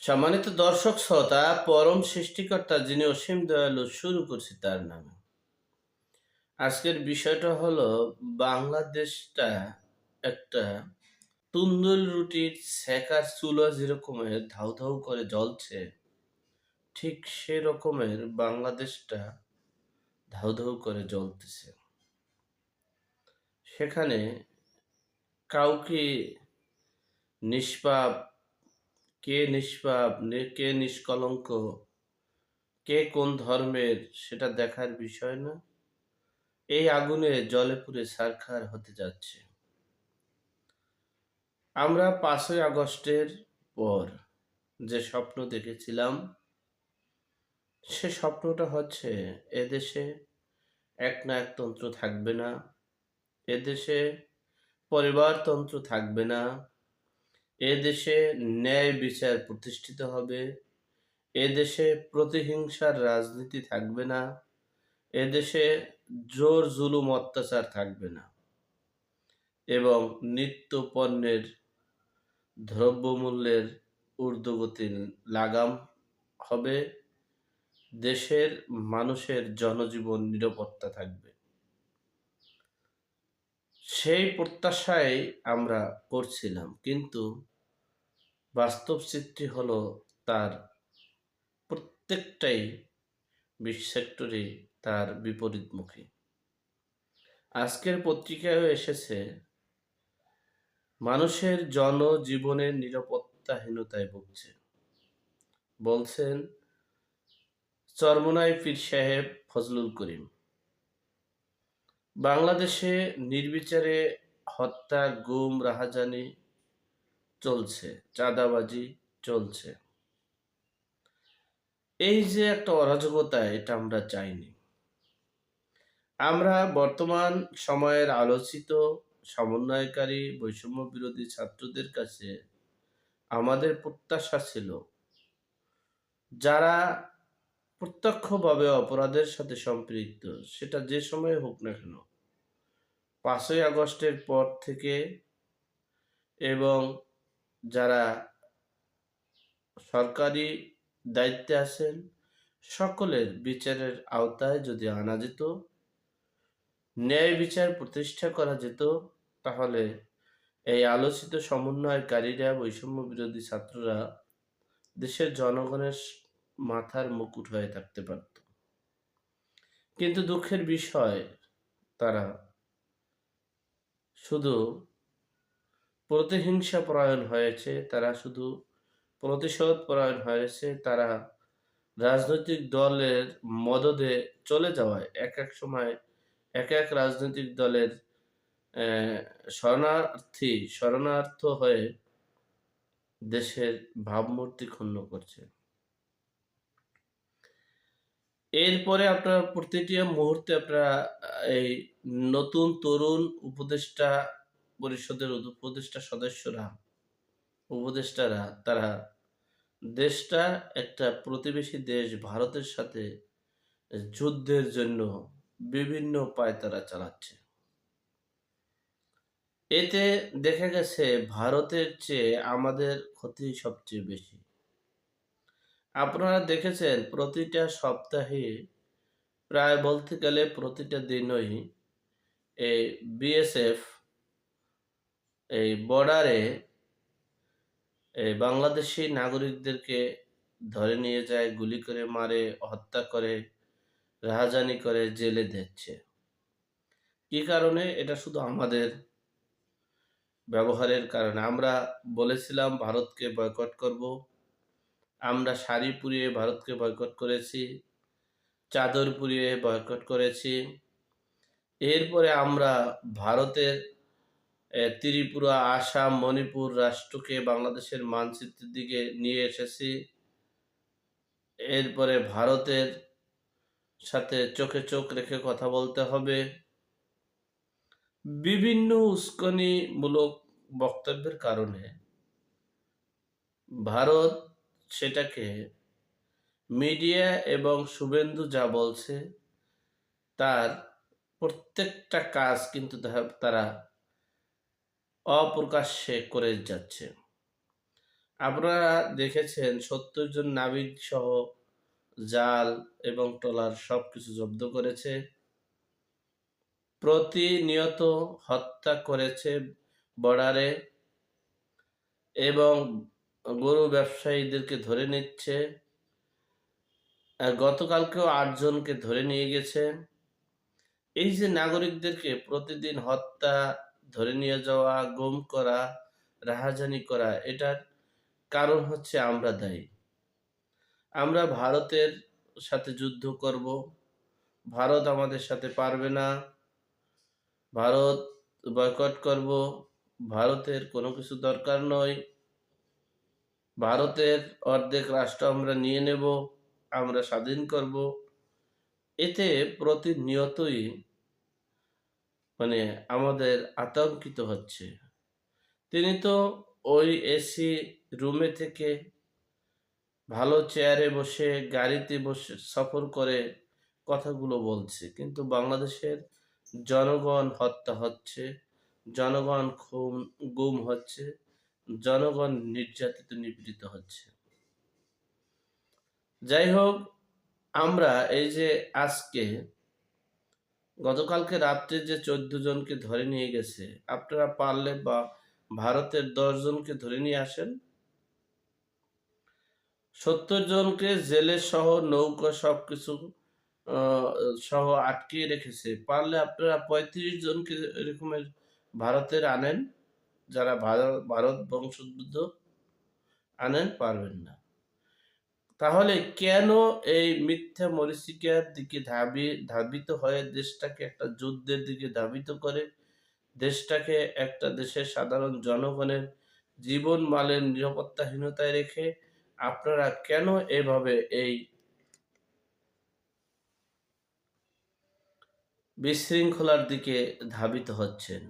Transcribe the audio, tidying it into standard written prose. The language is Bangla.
সম্মানিত দর্শক শ্রোতা, পরম সৃষ্টিকর্তা যিনি অসীম দয়ালু, শুরু করছি তার নামে। আজকের বিষয়টা হলো, বাংলাদেশটা একটা তন্দুরি রুটির সেকার চুলা যেরকমের ধাউ ধাউ করে জ্বলছে, ঠিক সে রকমের বাংলাদেশটা ধাউ ধাউ করে জ্বলতেছে। সেখানে কাউকে নিষ্পাপ, কে নিষ্পাপ, কে নিষ্কলঙ্ক, কে কোন ধর্মের, সেটা দেখার বিষয় না। এই আগুনে জ্বলে পুড়ে ছারখার হতে যাচ্ছে। আমরা ৫ই আগস্টের পর যে স্বপ্ন দেখেছিলাম, সে স্বপ্নটা হচ্ছে, এদেশে একনায়কতন্ত্র থাকবে না, এদেশে পরিবারতন্ত্র থাকবে না, এদেশে ন্যায় বিচার প্রতিষ্ঠিত হবে, এদেশে প্রতিহিংসার রাজনীতি থাকবে না, এদেশে জোর জুলুম অত্যাচার থাকবে না এবং নিত্য পণ্যের দ্রব্যমূল্যের ঊর্ধ্বগতি লাগাম হবে, দেশের মানুষের জনজীবন নিরাপত্তা থাকবে। সেই প্রত্যাশাই আমরা করছিলাম, কিন্তু বাস্তব চিত্রটি হলো তার প্রত্যেকটাই সেক্টরে তার বিপরীতমুখী। আজকের পত্রিকায়ও এসেছে, মানুষের জনজীবনের নিরাপত্তাহীনতায় ভুগছে। বলছেন চরমোনাই পীর সাহেব ফজলুল করিম। বাংলাদেশে নির্বিচারে হত্যা, গুম, রাহাজানি চলছে, চাঁদাবাজি চলছে। এই যে একটা অরাজকতা, এটা আমরা চাইনি। আমরা বর্তমান সময়ের আলোচিত সমন্বয়কারী বৈষম্য বিরোধী ছাত্রদের কাছে আমাদের প্রত্যাশা ছিল, যারা প্রত্যক্ষভাবে অপরাধের সাথে সম্পৃক্ত, সেটা যে সময় হোক না কেন, ৫ই আগস্টের পর থেকে, এবং যারা সরকারি দায়িত্বে আছেন, সকলের বিচারের আওতায় যদি আনা যেত, ন্যায় বিচার প্রতিষ্ঠা করা যেত, তাহলে এই আলোচিত সমন্বয়কারীরা, বৈষম্য বিরোধী ছাত্ররা দেশের জনগণের মাথার মুকুট হয়ে থাকতে পারত। কিন্তু দুঃখের বিষয়, তারা শুধু প্রতিহিংসা পরায়ণ হয়েছে, তারা শুধু প্রতিশোধ পরায়ণ হয়েছে, তারা রাজনৈতিক দলের মদদে চলে যাওয়ায় এক এক সময় এক এক রাজনৈতিক দলের শরণার্থ হয়ে দেশের ভাবমূর্তি ক্ষুণ্ণ করছে। এরপরে আপনারা প্রতিটি মুহূর্তে আপনারা এই নতুন তরুণ উপদেষ্টা পরিষদের উপদেষ্টারা তারা দেশটা একটা প্রতিবেশী দেশ ভারতের সাথে যুদ্ধের জন্য বিভিন্ন পায়তারা চালাচ্ছে। এতে দেখা গেছে ভারতের চেয়ে আমাদের ক্ষতি সবচেয়ে বেশি। আপনারা দেখেছেন প্রতিটা সপ্তাহে, প্রায় বলতে গেলে প্রতিটা দিনই, এই বিএসএফ এই বর্ডারে এই বাংলাদেশি নাগরিকদেরকে ধরে নিয়ে যায়, গুলি করে মারে, হত্যা করে, রাহাজানি করে, জেলে দিচ্ছে। কি কারণে? এটা শুধু আমাদের ব্যবহারের কারণে। আমরা বলেছিলাম ভারতকে বয়কট করব, আমরা শাড়ি পরিয়ে ভারতকে বয়কট করেছি, চাদর পরিয়ে বয়কট করেছি। এরপরে আমরা ভারতের ত্রিপুরা, আসাম, মণিপুর রাষ্ট্রকে বাংলাদেশের মানচিত্রের দিকে নিয়ে এসেছি। এরপরে ভারতের সাথে চোখে চোখ রেখে কথা বলতে হবে। বিভিন্ন উস্কানিমূলক বক্তব্যের কারণে ভারত সেটাকে মিডিয়া এবং শুভেন্দু যা বলছে, তার প্রত্যেকটা কাজ কিন্তু তারা অপ্রকাশ্যে করে যাচ্ছে। আপনারা দেখেছেন ৭০ জন নাবিক সহ জাল এবং ট্রলার সবকিছু জব্দ করেছে। প্রতিনিয়ত হত্যা করেছে বর্ডারে এবং গরু ব্যবসায়ীদেরকে ধরে নিচ্ছে। গতকালকেও ৮ জনকে ধরে নিয়ে গেছে। এই যে নাগরিকদেরকে প্রতিদিন হত্যা, ধরে নিয়ে যাওয়া, গুম করা, রাহাজানি করা, এটার কারণ হচ্ছে আমরা দায়ী। আমরা ভারতের সাথে যুদ্ধ করব। ভারত আমাদের সাথে পারবে না। ভারত বয়কট করব। ভারতের কোনো কিছু দরকার নয়। ভারতের অর্ধেক রাষ্ট্র আমরা নিয়ে নেব। আমরা স্বাধীন করব। এতে প্রতিনিয়তই আমাদের আতঙ্কিত হচ্ছে। তিনি তো ওই এসি রুমে থেকে ভালো চেয়ারে বসে, গাড়িতে বসে সফর করে কথাগুলো বলছে। কিন্তু বাংলাদেশের জনগণ হত্যা হচ্ছে, জনগণ গুম হচ্ছে, জনগণ নির্যাতিত নিপীড়িত হচ্ছে। যাই হোক, আমরা এই যে আজকে গতকালকে রাত্রে যে ১৪ জনকে ধরে নিয়ে গেছে, আপনারা পারলে বা ভারতের ১০ জনকে ধরে নিয়ে আসেন। ৭০ জনকে জেলে সহ নৌকা সবকিছু সহ আটকিয়ে রেখেছে। পারলে আপনারা ৩৫ জনকে এরকমের ভারতের আনেন, যারা ভারত বংশোদ্ভূত আনেন, পারবেন না। তাহলে কেন এই মিথ্যা মরীচিকার দিকে ধাবিত হয়ে দেশটাকে একটা যুদ্ধের দিকে ধাবিত করে, দেশটাকে একটা দেশের সাধারণ জনগণের জীবন মালের নিরাপত্তাহীনতায় রেখে আপনারা কেন এভাবে এই বিশৃঙ্খলার দিকে ধাবিত হচ্ছেন?